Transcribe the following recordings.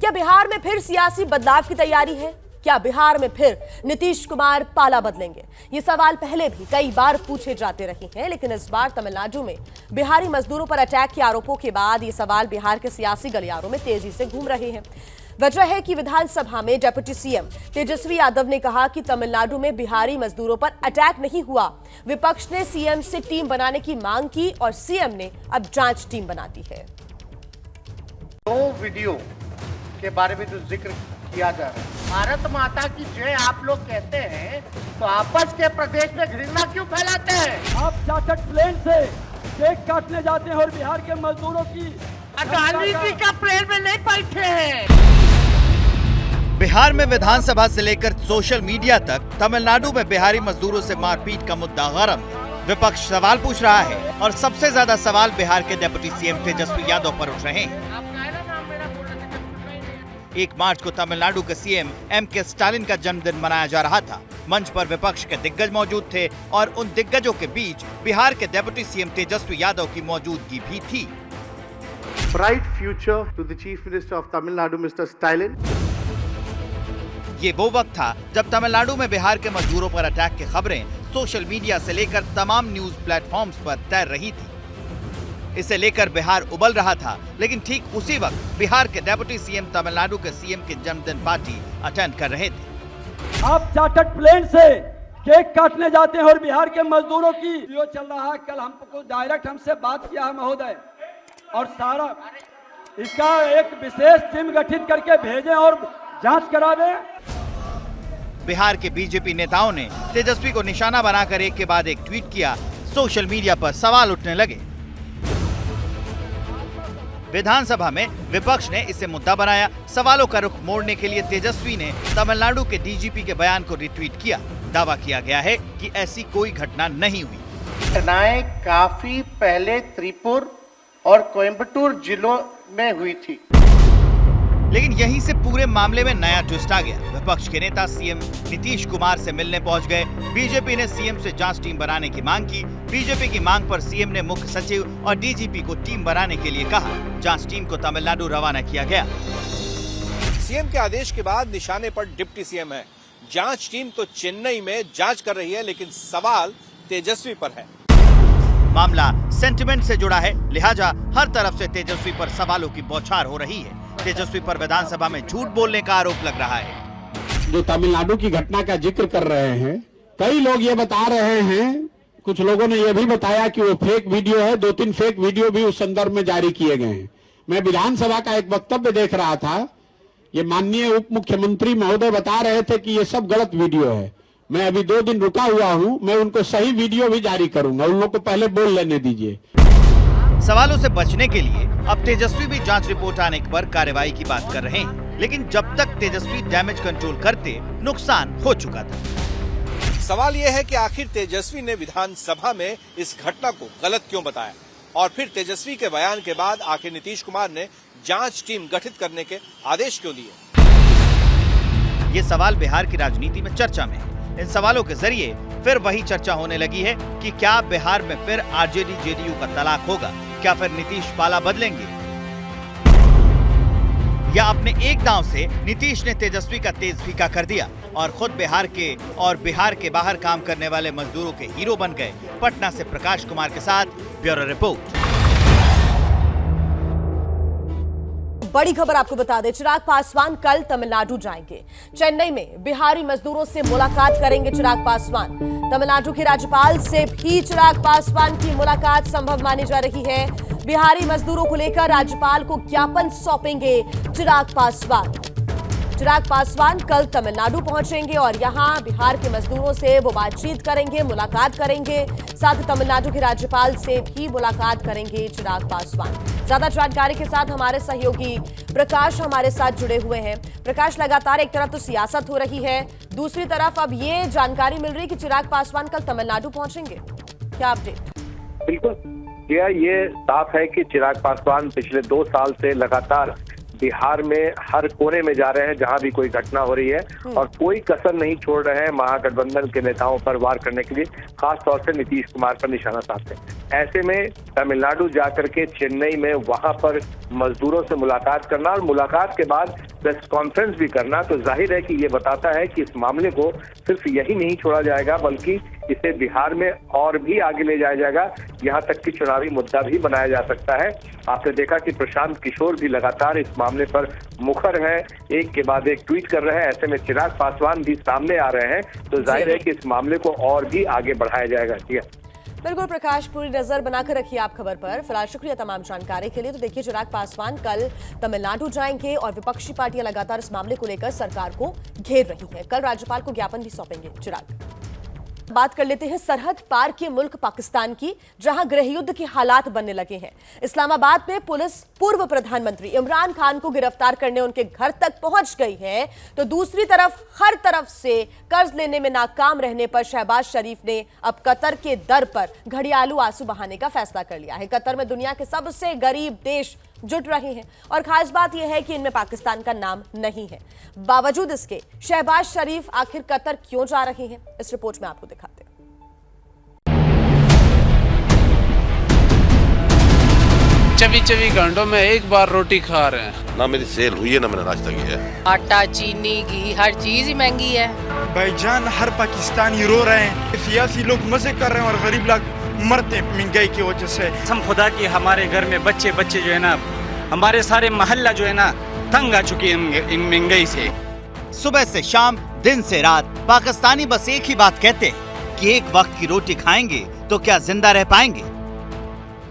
क्या बिहार में फिर सियासी बदलाव की तैयारी है? क्या बिहार में फिर नीतीश कुमार पाला बदलेंगे? ये सवाल पहले भी कई बार पूछे जाते रहे हैं, लेकिन इस बार तमिलनाडु में बिहारी मजदूरों पर अटैक के आरोपों के बाद ये सवाल बिहार के सियासी गलियारों में तेजी से घूम रहे हैं। वजह है कि विधानसभा में डिप्टी सीएम तेजस्वी यादव ने कहा कि तमिलनाडु में बिहारी मजदूरों पर अटैक नहीं हुआ। विपक्ष ने सीएम से टीम बनाने की मांग की और सीएम ने अब जांच टीम बना दी है। दो वीडियो के बारे में जो जिक्र किया जा रहा है, भारत माता की जय आप लोग कहते हैं तो आपस के प्रदेश में घृणा क्यों फैलाते हैं? आप चार्टर्ड प्लेन से केक काटने जाते हैं और बिहार के मजदूरों की गांधी जी का प्लेन में नहीं बैठे हैं। बिहार में विधानसभा से लेकर सोशल मीडिया तक तमिलनाडु में बिहारी मजदूरों से मारपीट का मुद्दा गरम है। विपक्ष सवाल पूछ रहा है और सबसे ज्यादा सवाल बिहार के डिप्टी सीएम तेजस्वी यादव पर उठ रहे हैं। 1 मार्च को तमिलनाडु के सीएम एम.के. स्टालिन का जन्मदिन मनाया जा रहा था। मंच पर विपक्ष के दिग्गज मौजूद थे और उन दिग्गजों के बीच बिहार के डिप्टी सीएम तेजस्वी यादव की मौजूदगी भी थी। Bright future to the Chief Minister of Tamil Nadu, Mr. Stalin. ये वो वक्त था जब तमिलनाडु में बिहार के मजदूरों पर अटैक की खबरें सोशल मीडिया से लेकर तमाम न्यूज प्लेटफॉर्म्स पर तैर रही थी। इसे लेकर बिहार उबल रहा था, लेकिन ठीक उसी वक्त बिहार के डिप्टी सीएम तमिलनाडु के सीएम की जन्मदिन पार्टी अटेंड कर रहे थे। आप चार्टर्ड प्लेन से केक काटने जाते हैं और बिहार के मजदूरों की वीडियो चल रहा है। कल हमको डायरेक्ट हमसे बात किया है महोदय, और सारा इसका एक विशेष टीम गठित करके भेजें और जांच करावें। बिहार के बीजेपी नेताओं ने तेजस्वी को निशाना बनाकर एक के बाद एक ट्वीट किया। सोशल मीडिया पर सवाल उठने लगे। विधानसभा में विपक्ष ने इसे मुद्दा बनाया। सवालों का रुख मोड़ने के लिए तेजस्वी ने तमिलनाडु के डीजीपी के बयान को रिट्वीट किया। दावा किया गया है कि ऐसी कोई घटना नहीं हुई। घटनाएं काफी पहले त्रिपुर और कोयम्बटूर जिलों में हुई थी, लेकिन यहीं से पूरे मामले में नया ट्विस्ट आ गया। विपक्ष के नेता सीएम नीतीश कुमार से मिलने पहुंच गए। बीजेपी ने सीएम से जांच टीम बनाने की मांग की। बीजेपी की मांग पर सीएम ने मुख्य सचिव और डीजीपी को टीम बनाने के लिए कहा। जांच टीम को तमिलनाडु रवाना किया गया। सीएम के आदेश के बाद निशाने पर डिप्टी सीएम है। जांच टीम तो चेन्नई में जांच कर रही है, लेकिन सवाल तेजस्वी पर है। मामला सेंटिमेंट से जुड़ा है, लिहाजा हर तरफ से तेजस्वी पर सवालों की बौछार हो रही है। तेजस्वी पर विधानसभा में झूठ बोलने का आरोप लग रहा है। जो तमिलनाडु की घटना का जिक्र कर रहे हैं, कई लोग ये बता रहे हैं, कुछ लोगों ने यह भी बताया कि वो फेक वीडियो है। 2-3 फेक वीडियो भी उस संदर्भ में जारी किए गए हैं। मैं विधानसभा का एक वक्तव्य देख रहा था, ये माननीय उप मुख्यमंत्री महोदय बता रहे थे कि ये सब गलत वीडियो है। मैं अभी 2 दिन रुका हुआ हूं, मैं उनको सही वीडियो भी जारी करूंगा। उन लोग को पहले बोल लेने दीजिए। सवालों से बचने के लिए अब तेजस्वी भी जांच रिपोर्ट आने पर कार्रवाई की बात कर रहे हैं, लेकिन जब तक तेजस्वी डैमेज कंट्रोल करते, नुकसान हो चुका था। सवाल यह है कि आखिर तेजस्वी ने विधानसभा में इस घटना को गलत क्यों बताया, और फिर तेजस्वी के बयान के बाद आखिर नीतीश कुमार ने जांच टीम गठित करने के आदेश क्यों दिए। ये सवाल बिहार की राजनीति में चर्चा में है। इन सवालों के जरिए फिर वही चर्चा होने लगी है कि क्या बिहार में फिर आरजेडी जेडीयू का तलाक होगा? क्या फिर नीतीश पाला बदलेंगे, या अपने एक दांव से नीतीश ने तेजस्वी का तेज फीका कर दिया और खुद बिहार के और बिहार के बाहर काम करने वाले मजदूरों के हीरो बन गए? पटना से प्रकाश कुमार के साथ ब्यूरो रिपोर्ट। बड़ी खबर आपको बता दें, चिराग पासवान कल तमिलनाडु जाएंगे। चेन्नई में बिहारी मजदूरों से मुलाकात करेंगे चिराग पासवान। तमिलनाडु के राज्यपाल से भी चिराग पासवान की मुलाकात संभव मानी जा रही है। बिहारी मजदूरों को लेकर राज्यपाल को ज्ञापन सौंपेंगे चिराग पासवान। चिराग पासवान कल तमिलनाडु पहुंचेंगे और यहां बिहार के मजदूरों से वो बातचीत करेंगे, मुलाकात करेंगे। साथ ही तमिलनाडु के राज्यपाल से भी मुलाकात करेंगे चिराग पासवान। ज्यादा जानकारी के साथ हमारे सहयोगी प्रकाश हमारे साथ जुड़े हुए हैं। प्रकाश, लगातार एक तरफ तो सियासत हो रही है, दूसरी तरफ अब ये जानकारी मिल रही है कि चिराग पासवान कल तमिलनाडु पहुंचेंगे। क्या अपडेट? बिल्कुल, ये साफ है कि चिराग पासवान पिछले 2 साल से लगातार बिहार में हर कोने में जा रहे हैं जहां भी कोई घटना हो रही है, और कोई कसर नहीं छोड़ रहे हैं महागठबंधन के नेताओं पर वार करने के लिए, खास तौर से नीतीश कुमार पर निशाना साधते हैं। ऐसे में तमिलनाडु जाकर के चेन्नई में वहां पर मजदूरों से मुलाकात करना, और मुलाकात के बाद प्रेस कॉन्फ्रेंस भी करना, तो जाहिर है कि ये बताता है कि इस मामले को सिर्फ यही नहीं छोड़ा जाएगा, बल्कि इसे बिहार में और भी आगे ले जाया जाएगा। यहाँ तक कि चुनावी मुद्दा भी बनाया जा सकता है। आपने देखा कि प्रशांत किशोर भी लगातार इस मामले पर मुखर हैं, एक के बाद एक ट्वीट कर रहे हैं। ऐसे में चिराग पासवान भी सामने आ रहे हैं, तो जाहिर है कि इस मामले को और भी आगे बढ़ाया जाएगा। जी बिल्कुल प्रकाश, पूरी नजर बनाकर रखिए आप खबर पर। फिलहाल शुक्रिया तमाम जानकारी के लिए। तो देखिए, चिराग पासवान कल तमिलनाडु जाएंगे और विपक्षी पार्टियां लगातार इस मामले को लेकर सरकार को घेर रही हैं। कल राज्यपाल को ज्ञापन भी सौंपेंगे चिराग। बात कर लेते हैं सरहद पार के मुल्क पाकिस्तान की, जहां गृहयुद्ध के हालात बनने लगे हैं। इस्लामाबाद में पुलिस पूर्व प्रधानमंत्री इमरान खान को गिरफ्तार करने उनके घर तक पहुंच गई है, तो दूसरी तरफ हर तरफ से कर्ज लेने में नाकाम रहने पर शहबाज शरीफ ने अब कतर के दर पर घड़ियालू आंसू बहाने का फैसला कर लिया है। कतर में दुनिया के सबसे गरीब देश जुट रहे हैं और खास बात यह है कि इनमें पाकिस्तान का नाम नहीं है। बावजूद इसके शहबाज शरीफ आखिर कतर क्यों जा रहे हैं, इस रिपोर्ट में आपको दिखाते हैं। 24 घंटों में एक बार रोटी खा रहे हैं। ना मेरी सेल हुई है ना मैंने नाश्ता किया है। आटा, चीनी, घी, हर चीज ही महंगी है। भाईजान, हर पाकिस्तानी रो रहे हैं, सियासी लोग मजे कर रहे हैं और गरीब लोग मरते हैं महंगाई की वजह से। हम खुदा की, हमारे घर में बच्चे जो है ना, हमारे सारे मोहल्ला जो है ना तंग आ चुकी है इन महंगाई से। सुबह से शाम, दिन से रात पाकिस्तानी बस एक ही बात कहते हैं कि एक वक्त की रोटी खाएंगे तो क्या जिंदा रह पाएंगे।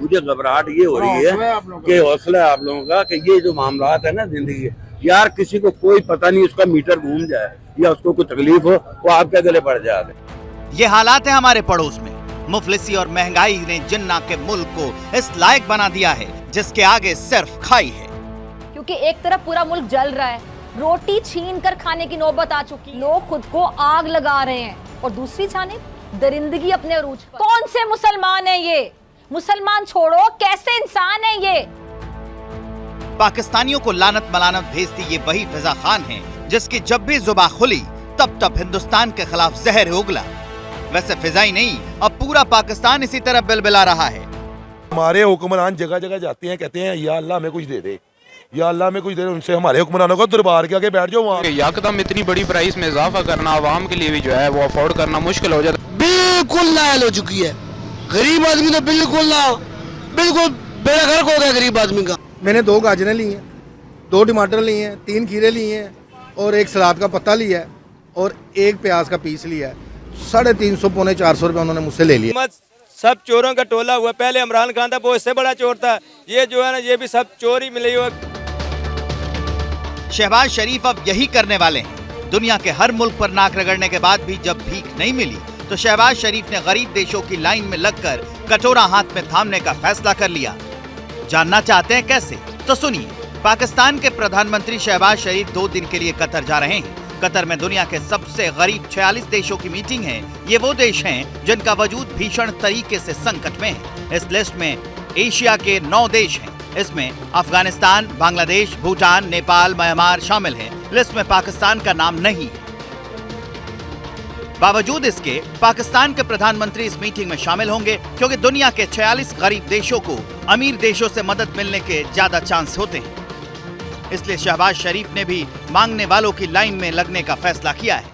मुझे घबराहट ये हो रही है कि हौसला है आप लोगों का कि ये जो मामलात है ना जिंदगी, यार किसी को कोई पता नहीं उसका मीटर घूम जाए या उसको कोई तकलीफ हो, वो आपके गले पड़ जाए। ये हालात है हमारे पड़ोस में। मुफलिसी और महंगाई ने जिन्ना के मुल्क को इस लायक बना दिया है जिसके आगे सिर्फ खाई है। क्योंकि एक तरफ पूरा मुल्क जल रहा है, रोटी छीन कर खाने की नौबत आ चुकी, लोग खुद को आग लगा रहे हैं, और दूसरी जानिब दरिंदगी अपने अरूज पर। कौन से मुसलमान है ये? मुसलमान छोड़ो, कैसे इंसान है ये? पाकिस्तानियों को लानत मलानत भेजती ये वही फिजा खान है जिसकी जब भी जुबान खुली तब हिंदुस्तान के खिलाफ जहर उगला। वैसे फिजा ही नहीं, अब पूरा पाकिस्तान इसी तरह बिलबिला रहा है। हमारे हुक्मरान जगह जगह जाते हैं, कहते हैं या अल्लाह हमें कुछ दे दे, या अल्लाह हमें कुछ दे दे। उनसे हमारे हुक्मरानों को दरबार के आगे बैठ जाओ वहाँ। यकदम इतनी बड़ी प्राइस में इजाफा करना आवाम के लिए भी जो है वो अफोर्ड करना मुश्किल हो जाता है। बिल्कुल नायल हो चुकी है, गरीब आदमी तो बिल्कुल बेड़ा गर्क हो गया गरीब आदमी का। मैंने 2 गाजरें ली हैं, 2 टमाटर लिए हैं, 3 खीरे लिए हैं और 1 सलाद का पत्ता लिया है और 1 प्याज का पीस लिया है। 350 पौने 400 रुपए उन्होंने मुझसे ले लिया। सब चोरों का टोला हुआ। पहले इमरान खान था, वो इससे बड़ा चोर था। ये जो है ना, ये भी सब चोर ही मिले हुए। शहबाज शरीफ अब यही करने वाले हैं। दुनिया के हर मुल्क पर नाक रगड़ने के बाद भी जब भीख नहीं मिली तो शहबाज शरीफ ने गरीब देशों की लाइन में लगकर कटोरा हाथ में थामने का फैसला कर लिया। जानना चाहते हैं कैसे? तो सुनिए। पाकिस्तान के प्रधानमंत्री शहबाज शरीफ 2 दिन के लिए कतर जा रहे हैं। कतर में दुनिया के सबसे गरीब 46 देशों की मीटिंग है। ये वो देश हैं जिनका वजूद भीषण तरीके से संकट में है। इस लिस्ट में एशिया के 9 देश हैं। इसमें अफगानिस्तान, बांग्लादेश, भूटान, नेपाल, म्यांमार शामिल हैं। लिस्ट में पाकिस्तान का नाम नहीं है। बावजूद इसके पाकिस्तान के प्रधानमंत्री इस मीटिंग में शामिल होंगे क्योंकि दुनिया के 46 गरीब देशों को अमीर देशों से मदद मिलने के ज्यादा चांस होते हैं। इसलिए शहबाज शरीफ ने भी मांगने वालों की लाइन में लगने का फैसला किया है।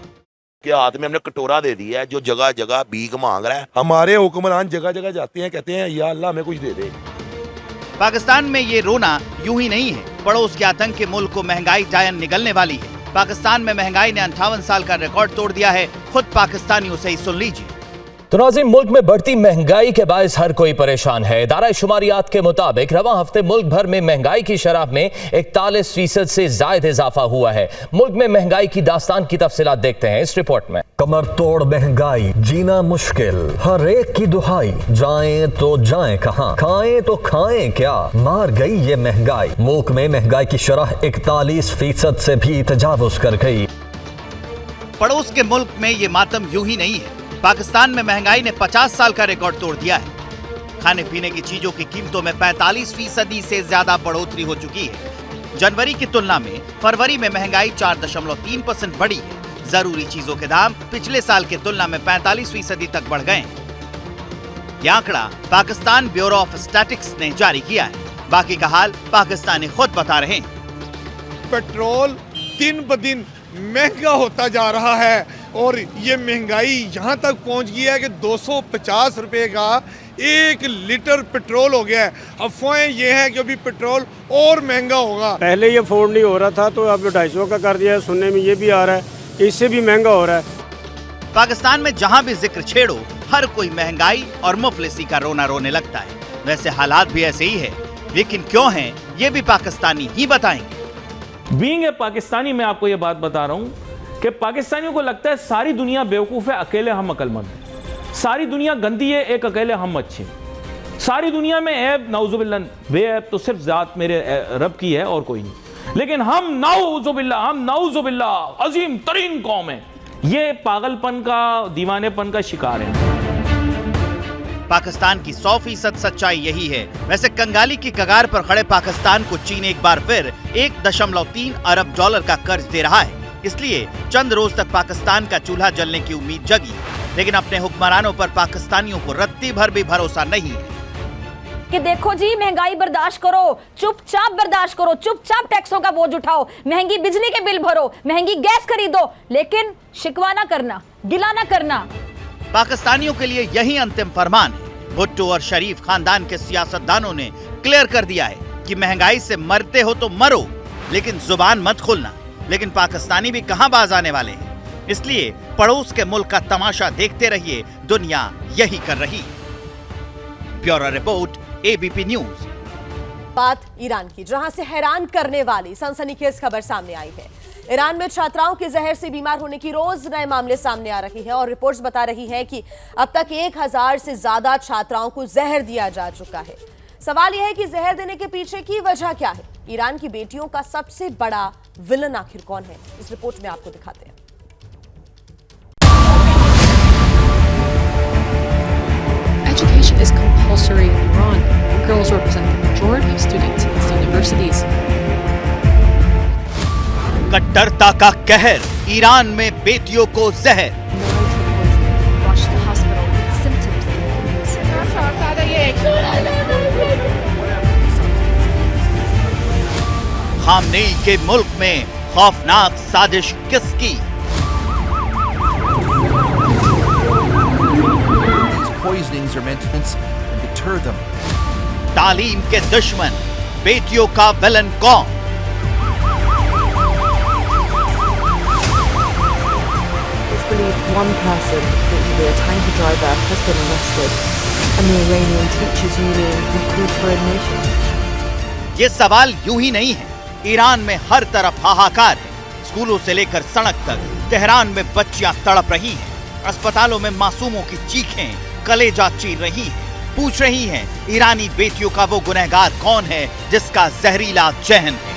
के हाथ में हमने कटोरा दे दिया है जो जगह जगह भीख मांग रहा है। हमारे हुक्मरान जगह जगह जाते हैं, कहते हैं या अल्लाह हमें कुछ दे दे। पाकिस्तान में ये रोना यूं ही नहीं है। पड़ोस के आतंक के मुल्क को महंगाई डायन निगलने वाली है। पाकिस्तान में महंगाई ने 58 साल का रिकॉर्ड तोड़ दिया है। खुद पाकिस्तानियों से ही सुन लीजिए। तो नाज़रीन, मुल्क में बढ़ती महंगाई के बायस हर कोई परेशान है। इदारा शुमारियात के मुताबिक रवां हफ्ते मुल्क भर में महंगाई की शरह में 41% से ज्यादा इजाफा हुआ है। मुल्क में महंगाई की दास्तान की तफसीलात देखते हैं इस रिपोर्ट में। कमर तोड़ महंगाई, जीना मुश्किल, हर एक की दुहाई, जाएं तो जाएं कहां, खाएं तो खाएं क्या, मार गई ये महंगाई। मुल्क में महंगाई की शरह 41% से भी तजावुज कर गई। पड़ोस के मुल्क में ये मातम यूं ही नहीं है। पाकिस्तान में महंगाई ने 50 साल का रिकॉर्ड तोड़ दिया है। खाने पीने की चीजों की कीमतों में 45% से ज्यादा बढ़ोतरी हो चुकी है। जनवरी की तुलना में फरवरी में महंगाई 4.3% बढ़ी है। जरूरी चीजों के दाम पिछले साल की तुलना में 45% तक बढ़ गए हैं। यह आंकड़ा पाकिस्तान ब्यूरो ऑफ स्टैटिस्टिक्स ने जारी किया है। बाकी का हाल पाकिस्तानी खुद बता रहे हैं। पेट्रोल दिन ब दिन महंगा होता जा रहा है और ये महंगाई यहाँ तक पहुँच गई है कि 250 रुपये का 1 लीटर पेट्रोल हो गया है। अफवाहें ये हैं कि अभी पेट्रोल और महंगा होगा। पहले ये अफोर्ड नहीं हो रहा था तो अब 250 का कर दिया है। सुनने में ये भी आ रहा है कि इससे भी महंगा हो रहा है। पाकिस्तान में जहां भी जिक्र छेड़ो हर कोई महंगाई और मुफलिसी का रोना रोने लगता है। वैसे हालात भी ऐसे ही है, लेकिन क्यों हैं ये भी पाकिस्तानी ही बताएंगे। बीइंग ए पाकिस्तानी मैं आपको ये बात बता रहा हूँ कि पाकिस्तानियों को लगता है सारी दुनिया बेवकूफ़ है, अकेले हम अक्लमंद हैं। सारी दुनिया गंदी है, एक अकेले हम अच्छे। सारी दुनिया में ऐब नाउजुबिल्लाह, बेऐब तो सिर्फ ज़ात मेरे रब की है और कोई नहीं। लेकिन हम नाउजुबिल्लाह अजीम तरीन कौम है। ये पागलपन का, दीवानेपन का शिकार है। पाकिस्तान की 100% सच्चाई यही है। वैसे कंगाली की कगार पर खड़े पाकिस्तान को चीन एक बार फिर 1.3 अरब डॉलर का कर्ज दे रहा है। इसलिए चंद रोज तक पाकिस्तान का चूल्हा जलने की उम्मीद जगी, लेकिन अपने हुक्मरानों पर पाकिस्तानियों को रत्ती भर भी भरोसा नहीं है। कि देखो जी, महंगाई बर्दाश्त करो, चुपचाप बर्दाश्त करो, चुपचाप टैक्सों का बोझ उठाओ, महंगी बिजली के बिल भरो, महंगी गैस खरीदो, लेकिन शिकवा ना करना, गिला ना करना। पाकिस्तानियों के लिए यही अंतिम फरमान है। भुट्टो और शरीफ खानदान के सियासतदानों ने क्लियर कर दिया है कि महंगाई से मरते हो तो मरो, लेकिन जुबान मत खोलना। लेकिन पाकिस्तानी भी कहां बाज आने वाले हैं। इसलिए पड़ोस के मुल्क का तमाशा देखते रहिए, दुनिया यही कर रही। Bureau report, ABP news. बात ईरान की, जहां से हैरान करने वाली सनसनीखेज खबर सामने आई है। ईरान में छात्राओं के जहर से बीमार होने की रोज नए मामले सामने आ रही हैं और रिपोर्ट्स बता रही हैं कि अब तक 1000 से ज्यादा छात्राओं को जहर दिया जा चुका है। सवाल यह है कि जहर देने के पीछे की वजह क्या है? ईरान की बेटियों का सबसे बड़ा विलन आखिर कौन है? इस रिपोर्ट में आपको दिखाते हैं। Education is compulsory in Iran. Girls represent the majority of students in its universities. कट्टरता का कहर, ईरान में बेटियों को जहर। खामनेई के मुल्क में खौफनाक साजिश किसकी? तालीम के दुश्मन, बेटियों का विलन कौन? One person, a tanker driver, has been arrested, and the Iranian Teachers Union have called for a nation. ये सवाल यूं ही नहीं है। ईरान में हर तरफ हाहाकार है। स्कूलों से लेकर सड़क तक तेहरान में बच्चियां तड़प रही हैं। अस्पतालों में मासूमों की चीखें कलेजा चीर रही हैं। पूछ रही हैं, ईरानी बेटियों का वो गुनहगार कौन है जिसका जहरीला जहन है?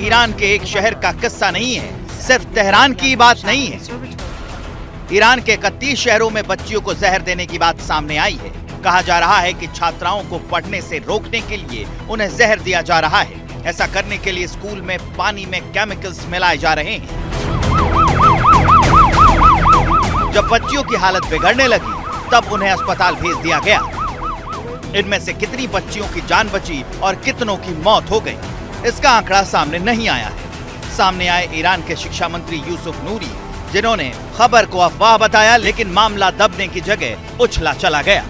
ईरान के एक शहर का किस्सा नहीं है, सिर्फ तेहरान की बात नहीं है। ईरान के 31 शहरों में बच्चियों को जहर देने की बात सामने आई है। कहा जा रहा है कि छात्राओं को पढ़ने से रोकने के लिए उन्हें जहर दिया जा रहा है। ऐसा करने के लिए स्कूल में पानी में केमिकल्स मिलाए जा रहे हैं। जब बच्चियों की हालत बिगड़ने लगी तब उन्हें अस्पताल भेज दिया गया। इनमें से कितनी बच्चियों की जान बची और कितनों की मौत हो गई, इसका आंकड़ा सामने नहीं आया है। सामने आए ईरान के शिक्षा मंत्री यूसुफ नूरी, जिन्होंने खबर को अफवाह बताया, लेकिन मामला दबने की जगह उछला चला गया।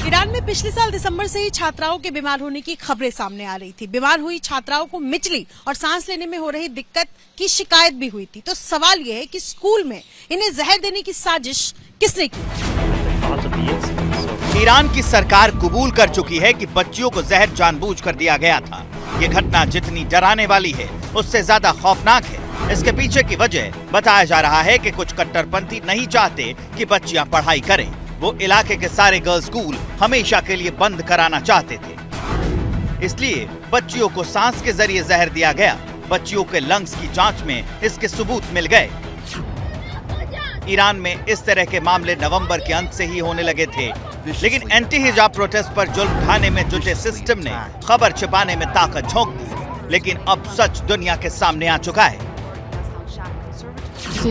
ईरान में पिछले साल दिसंबर से ही छात्राओं के बीमार होने की खबरें सामने आ रही थी। बीमार हुई छात्राओं को मिचली और सांस लेने में हो रही दिक्कत की शिकायत भी हुई थी। तो सवाल यह है कि स्कूल में इन्हें जहर देने की साजिश किसने की? ईरान की सरकार कबूल कर चुकी है कि बच्चियों को जहर जानबूझकर दिया गया था। ये घटना जितनी डराने वाली है उससे ज्यादा खौफनाक है। इसके पीछे की वजह बताया जा रहा है कि कुछ कट्टरपंथी नहीं चाहते कि बच्चियां पढ़ाई करें। वो इलाके के सारे गर्ल्स स्कूल हमेशा के लिए बंद कराना चाहते थे। इसलिए बच्चियों को सांस के जरिए जहर दिया गया। बच्चियों के लंग्स की जांच में इसके सबूत मिल गए। ईरान में इस तरह के मामले नवंबर के अंत से ही होने लगे थे, लेकिन एंटी हिजाब प्रोटेस्ट पर जुल्म ढाने में जुटे सिस्टम ने खबर छिपाने में ताकत झोंक दी। लेकिन अब सच दुनिया के सामने आ चुका है।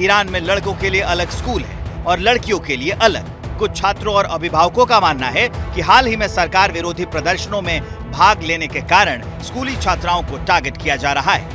ईरान में लड़कों के लिए अलग स्कूल है और लड़कियों के लिए अलग। कुछ छात्रों और अभिभावकों का मानना है कि हाल ही में सरकार विरोधी प्रदर्शनों में भाग लेने के कारण स्कूली छात्राओं को टारगेट किया जा रहा है।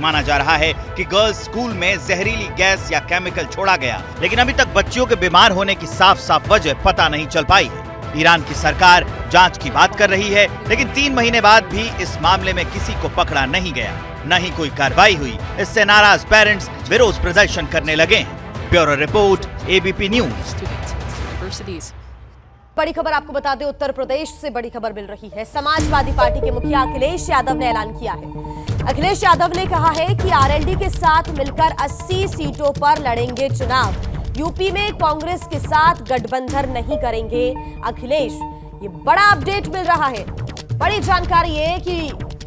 माना जा रहा है कि गर्ल्स स्कूल में जहरीली गैस या केमिकल छोड़ा गया, लेकिन अभी तक बच्चियों के बीमार होने की साफ साफ वजह पता नहीं चल पाई है। ईरान की सरकार जांच की बात कर रही है, लेकिन 3 महीने बाद भी इस मामले में किसी को पकड़ा नहीं गया, न ही कोई कार्रवाई हुई। इससे नाराज पेरेंट्स विरोध प्रदर्शन करने लगे। Bureau report, ABP news. बड़ी खबर आपको बता दें, उत्तर प्रदेश से बड़ी खबर मिल रही है। समाजवादी पार्टी के मुखिया अखिलेश यादव ने ऐलान किया है। अखिलेश यादव ने कहा है कि आरएलडी के साथ मिलकर 80 सीटों पर लड़ेंगे चुनाव। यूपी में कांग्रेस के साथ गठबंधन नहीं करेंगे अखिलेश। ये बड़ा अपडेट मिल रहा है। बड़ी जानकारी है कि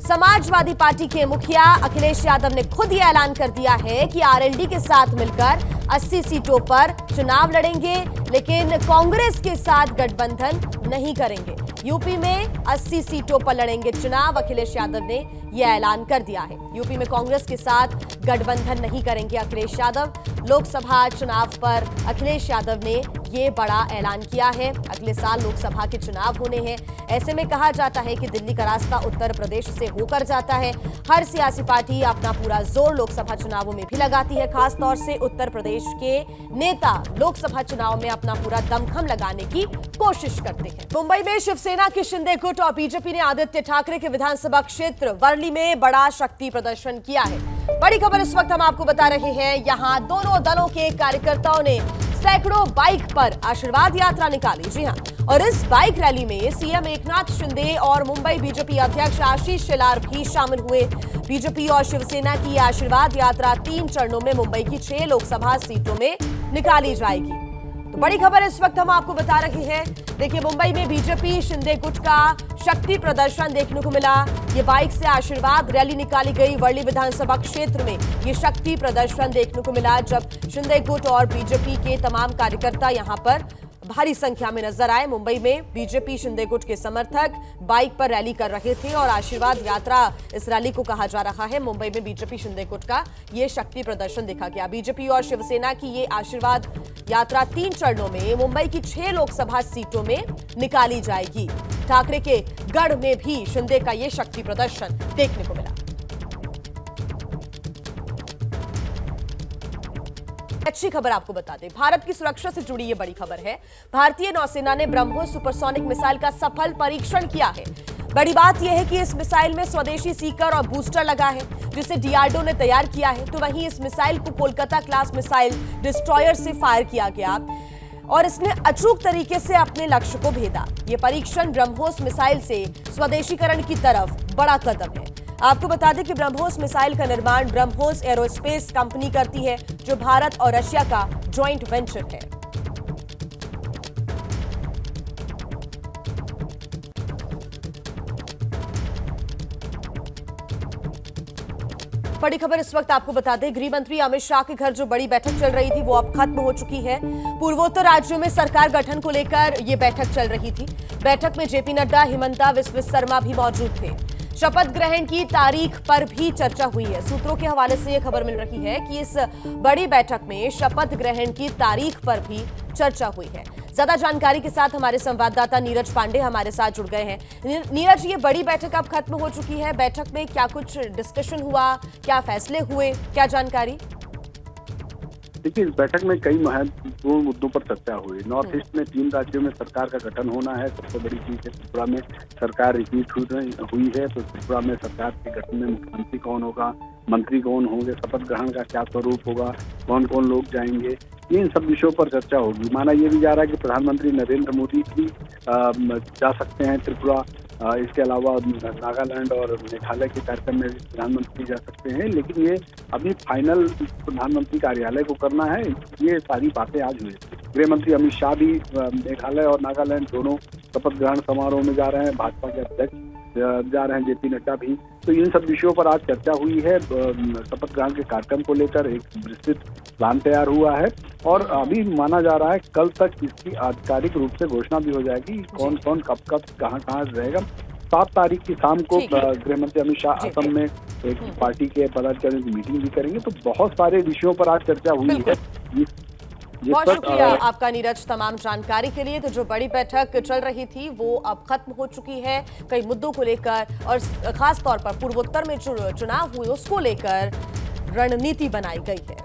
समाजवादी पार्टी के मुखिया अखिलेश यादव ने खुद ये ऐलान कर दिया है कि आरएलडी के साथ मिलकर 80 सीटों पर चुनाव लड़ेंगे, लेकिन कांग्रेस के साथ गठबंधन नहीं करेंगे। यूपी में 80 सीटों पर लड़ेंगे चुनाव, अखिलेश यादव ने यह ऐलान कर दिया है। यूपी में कांग्रेस के साथ गठबंधन नहीं करेंगे अखिलेश यादव। लोकसभा चुनाव पर अखिलेश यादव ने ये बड़ा ऐलान किया है। अगले साल लोकसभा के चुनाव होने हैं। ऐसे में कहा जाता है कि दिल्ली का रास्ता उत्तर प्रदेश से होकर जाता है। हर सियासी पार्टी अपना पूरा जोर लोकसभा चुनावों में भी लगाती है। खासतौर से उत्तर प्रदेश के नेता लोकसभा चुनाव में अपना पूरा दमखम लगाने की कोशिश करते हैं। मुंबई में शिवसेना के शिंदे गुट और बीजेपी ने आदित्य ठाकरे के विधानसभा क्षेत्र वर्ली में बड़ा शक्ति प्रदर्शन किया है। बड़ी खबर इस वक्त हम आपको बता रहे हैं, यहां दोनों दलों के कार्यकर्ताओं ने सैकड़ों बाइक पर आशीर्वाद यात्रा निकाली। जी हां, और इस बाइक रैली में सीएम एकनाथ शिंदे और मुंबई बीजेपी अध्यक्ष आशीष शेलार भी शामिल हुए। बीजेपी और शिवसेना की आशीर्वाद यात्रा 3 चरणों में मुंबई की 6 लोकसभा सीटों में निकाली जाएगी। तो बड़ी खबर इस वक्त हम आपको बता रहे हैं। देखिए, मुंबई में बीजेपी शिंदे गुट का शक्ति प्रदर्शन देखने को मिला। ये बाइक से आशीर्वाद रैली निकाली गई। वर्ली विधानसभा क्षेत्र में ये शक्ति प्रदर्शन देखने को मिला, जब शिंदे गुट और बीजेपी के तमाम कार्यकर्ता यहां पर भारी संख्या में नजर आए। मुंबई में बीजेपी शिंदे गुट के समर्थक बाइक पर रैली कर रहे थे और आशीर्वाद यात्रा इस रैली को कहा जा रहा है। मुंबई में बीजेपी शिंदे गुट का ये शक्ति प्रदर्शन देखा गया। बीजेपी और शिवसेना की ये आशीर्वाद यात्रा 3 चरणों में मुंबई की 6 लोकसभा सीटों में निकाली जाएगी। ठाकरे के गढ़ में भी शिंदे का ये शक्ति प्रदर्शन देखने को मिला। अच्छी खबर आपको बता दें, भारत की सुरक्षा से जुड़ी ये बड़ी खबर है। भारतीय नौसेना ने ब्रह्मोस सुपरसोनिक मिसाइल का सफल परीक्षण किया है। बड़ी बात यह है कि इस मिसाइल में स्वदेशी सीकर और बूस्टर लगा है, जिसे डीआरडीओ ने तैयार किया है। तो वहीं इस मिसाइल को कोलकाता क्लास मिसाइल डिस्ट्रॉयर से फायर किया गया और इसने अचूक तरीके से अपने लक्ष्य को भेदा। ये परीक्षण ब्रह्मोस मिसाइल से स्वदेशीकरण की तरफ बड़ा कदम है। आपको बता दें कि ब्रह्मोस मिसाइल का निर्माण ब्रह्मोस एरोस्पेस कंपनी करती है, जो भारत और रशिया का जॉइंट वेंचर है। बड़ी खबर इस वक्त आपको बता दें, गृह मंत्री अमित शाह के घर जो बड़ी बैठक चल रही थी वो अब खत्म हो चुकी है। पूर्वोत्तर राज्यों में सरकार गठन को लेकर ये बैठक चल रही थी। बैठक में जेपी नड्डा, हिमंता बिस्वा शर्मा भी मौजूद थे। शपथ ग्रहण की तारीख पर भी चर्चा हुई है। सूत्रों के हवाले से यह खबर मिल रही है कि इस बड़ी बैठक में शपथ ग्रहण की तारीख पर भी चर्चा हुई है। ज्यादा जानकारी के साथ हमारे संवाददाता नीरज पांडे हमारे साथ जुड़ गए हैं। नीरज, ये बड़ी बैठक अब खत्म हो चुकी है। बैठक में क्या कुछ डिस्कशन हुआ, क्या फैसले हुए, क्या जानकारी? देखिए, इस बैठक में कई महत्वपूर्ण मुद्दों पर चर्चा हुई। नॉर्थ ईस्ट में 3 राज्यों में सरकार का गठन होना है। सबसे बड़ी चीज है त्रिपुरा में सरकार रिपीट हुई है। तो त्रिपुरा में सरकार के गठन में मुख्यमंत्री कौन होगा, मंत्री कौन होंगे, शपथ ग्रहण का क्या स्वरूप होगा, कौन कौन लोग जाएंगे, इन सब विषयों पर चर्चा होगी। माना यह भी जा रहा है कि प्रधानमंत्री नरेंद्र मोदी भी जा सकते हैं त्रिपुरा। इसके अलावा नागालैंड और मेघालय के कार्यक्रम में भी प्रधानमंत्री जा सकते हैं, लेकिन ये अभी फाइनल प्रधानमंत्री कार्यालय को करना है। ये सारी बातें आज हुई। गृह मंत्री अमित शाह भी मेघालय और नागालैंड दोनों शपथ ग्रहण समारोह में जा रहे हैं। भाजपा के अध्यक्ष जा रहे हैं, जेपी नड्डा भी। तो इन सब विषयों पर आज चर्चा हुई है। शपथ ग्रहण के कार्यक्रम को लेकर एक विस्तृत प्लान तैयार हुआ है और अभी माना जा रहा है कल तक इसकी आधिकारिक रूप से घोषणा भी हो जाएगी, कौन कौन कब कब कहाँ कहाँ रहेगा। 7 तारीख की शाम को गृह मंत्री अमित शाह असम में एक पार्टी के पदाधिकारियों की मीटिंग भी करेंगे। तो बहुत सारे विषयों पर आज चर्चा हुई है। बहुत शुक्रिया आपका नीरज तमाम जानकारी के लिए। तो जो बड़ी बैठक चल रही थी वो अब खत्म हो चुकी है कई मुद्दों को लेकर, और खास तौर पर पूर्वोत्तर में जो चुनाव हुए उसको लेकर रणनीति बनाई गई है।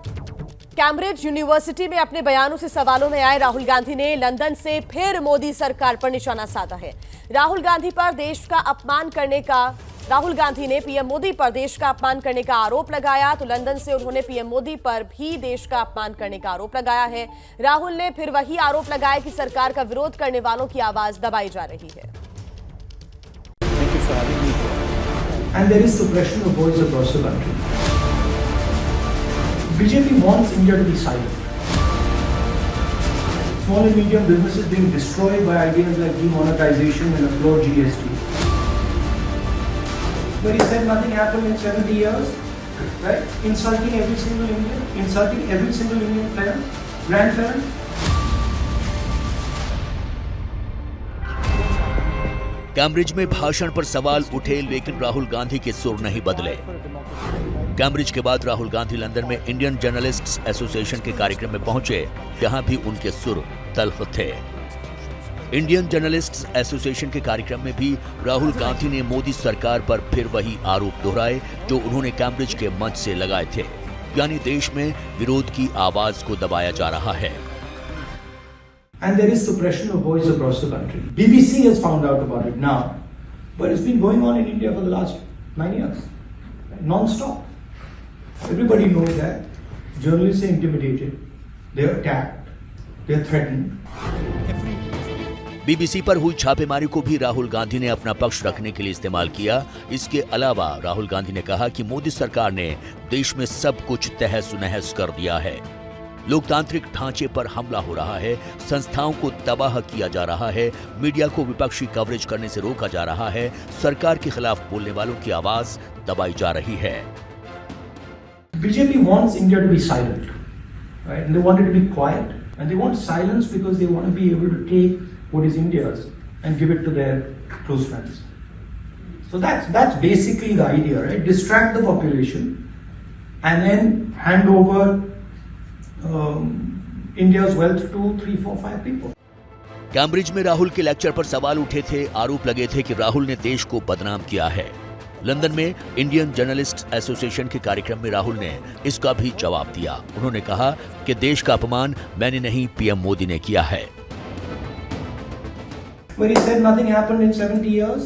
कैम्ब्रिज यूनिवर्सिटी में अपने बयानों से सवालों में आए राहुल गांधी ने लंदन से फिर मोदी सरकार पर निशाना साधा है। राहुल गांधी ने पीएम मोदी पर देश का अपमान करने का आरोप लगाया। तो लंदन से उन्होंने पीएम मोदी पर भी देश का अपमान करने का आरोप लगाया है। राहुल ने फिर वही आरोप लगाया कि सरकार का विरोध करने वालों की आवाज दबाई जा रही है। BJP wants India to be silent. Small and medium businesses being destroyed by ideas like demonetization and a floor GST. But he said nothing happened in 70 years, right? Insulting every single Indian, insulting every single Indian parent, grandparent. Cambridge में भाषण पर सवाल उठे, लेकिन राहुल गांधी के सुर नहीं बदले। कैम्ब्रिज के बाद राहुल गांधी लंदन में इंडियन जर्नलिस्ट्स एसोसिएशन के कार्यक्रम में पहुंचे, जहां भी उनके सुर तल्ख थे। इंडियन जर्नलिस्ट्स एसोसिएशन के कार्यक्रम में भी राहुल गांधी ने मोदी सरकार पर फिर वही आरोप दोहराए जो उन्होंने कैम्ब्रिज के मंच से लगाए थे, यानी देश में विरोध की आवाज को दबाया जा रहा है। And there is suppression of voice across the country. BBC has found out about it now, but it's been going on in India for the last 9 years, non-stop. Everybody knows that journalists are intimidated, they are attacked, they are threatened. BBC पर हुई छापेमारी को भी राहुल गांधी ने अपना पक्ष रखने के लिए इस्तेमाल किया। इसके अलावा राहुल गांधी ने कहा कि मोदी सरकार ने देश में सब कुछ तहस नहस कर दिया है। लोकतांत्रिक ढांचे पर हमला हो रहा है, संस्थाओं को तबाह किया जा रहा है, मीडिया को विपक्षी कवरेज करने से रोका जा रहा है, सरकार के खिलाफ बोलने वालों की आवाज दबाई जा रही है। BJP wants India to be silent, right? And they want it to be quiet, and they want silence because they want to be able to take what is India's and give it to their close friends. So that's basically the idea, right? Distract the population and then hand over India's wealth to 3, 4, 5 people. Cambridge में राहुल के lecture पर सवाल उठे थे, आरोप लगे थे कि राहुल ने देश को बदनाम किया है। लंदन में इंडियन जर्नलिस्ट्स एसोसिएशन के कार्यक्रम में राहुल ने इसका भी जवाब दिया। उन्होंने कहा कि देश का अपमान मैंने नहीं, पीएम मोदी ने किया है। Where he said nothing happened in 70 years,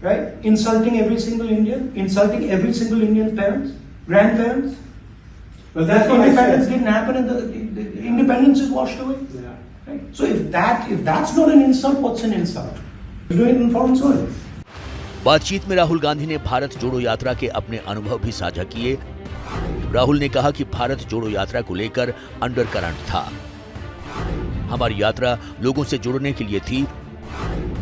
right? Insulting every single Indian, insulting every single Indian parents, grandparents. Well, that's what independence didn't happen, and the independence is washed away. Yeah. Right? So if that's not an insult, what's an insult? You're doing it in foreign soil. बातचीत में राहुल गांधी ने भारत जोड़ो यात्रा के अपने अनुभव भी साझा किए। राहुल ने कहा कि भारत जोड़ो यात्रा को लेकर अंडरकरंट था। हमारी यात्रा लोगों से जुड़ने के लिए थी।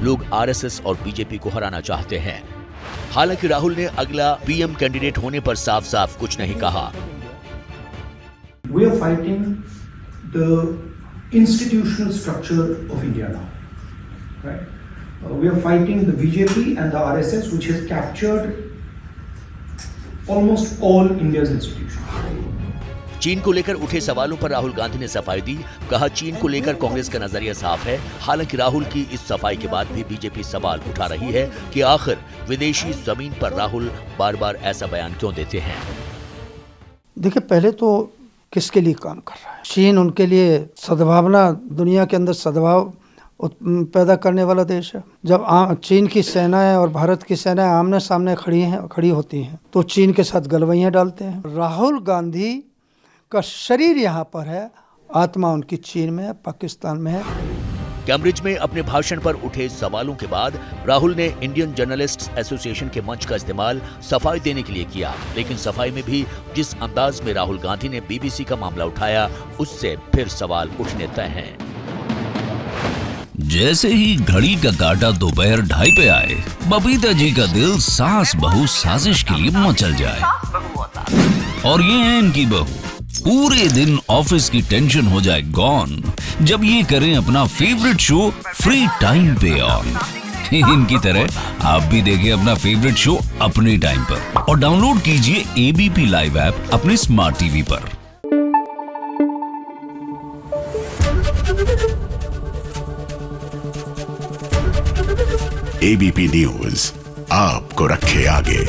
लोग आरएसएस और बीजेपी को हराना चाहते हैं। हालांकि राहुल ने अगला पीएम कैंडिडेट होने पर साफ-साफ कुछ नहीं कहा। We are fighting the institutional structure of India now, right? We are fighting the BJP and the RSS, which has captured almost all India's institutions. चीन को लेकर उठे सवालों पर राहुल गांधी ने सफाई दी। कहा चीन को लेकर कांग्रेस का नजरिया साफ है। हालांकि राहुल की इस सफाई के बाद भी बीजेपी सवाल उठा रही है कि आखिर विदेशी जमीन पर राहुल बार-बार ऐसा बयान क्यों देते हैं। देखिए, पहले तो किसके लिए काम कर रहा है? चीन उनके लिए सद्भावना, दुनिया के अंदर सद्भाव पैदा करने वाला देश है। जब चीन की सेनाएं और भारत की सेनाएं आमने सामने खड़ी होती हैं तो चीन के साथ गलवैयां डालते हैं। राहुल गांधी का शरीर यहाँ पर है, आत्मा उनकी चीन में है, पाकिस्तान में है। कैम्ब्रिज में अपने भाषण पर उठे सवालों के बाद राहुल ने इंडियन जर्नलिस्ट्स एसोसिएशन के मंच का इस्तेमाल सफाई देने के लिए किया, लेकिन सफाई में भी जिस अंदाज में राहुल गांधी ने बीबीसी का मामला उठाया, उससे फिर सवाल उठने तय हैं। जैसे ही घड़ी का काटा दोपहर 2:30 पे आए, बबीता जी का दिल सास बहू साजिश के लिए मचल जाए। और ये है इनकी बहू, पूरे दिन ऑफिस की टेंशन हो जाए गॉन जब ये करें अपना फेवरेट शो फ्री टाइम पे ऑन। इनकी तरह आप भी देखें अपना फेवरेट शो अपने टाइम पर और डाउनलोड कीजिए एबीपी लाइव ऐप अपने स्मार्ट टीवी पर। एबीपी न्यूज आपको रखे आगे।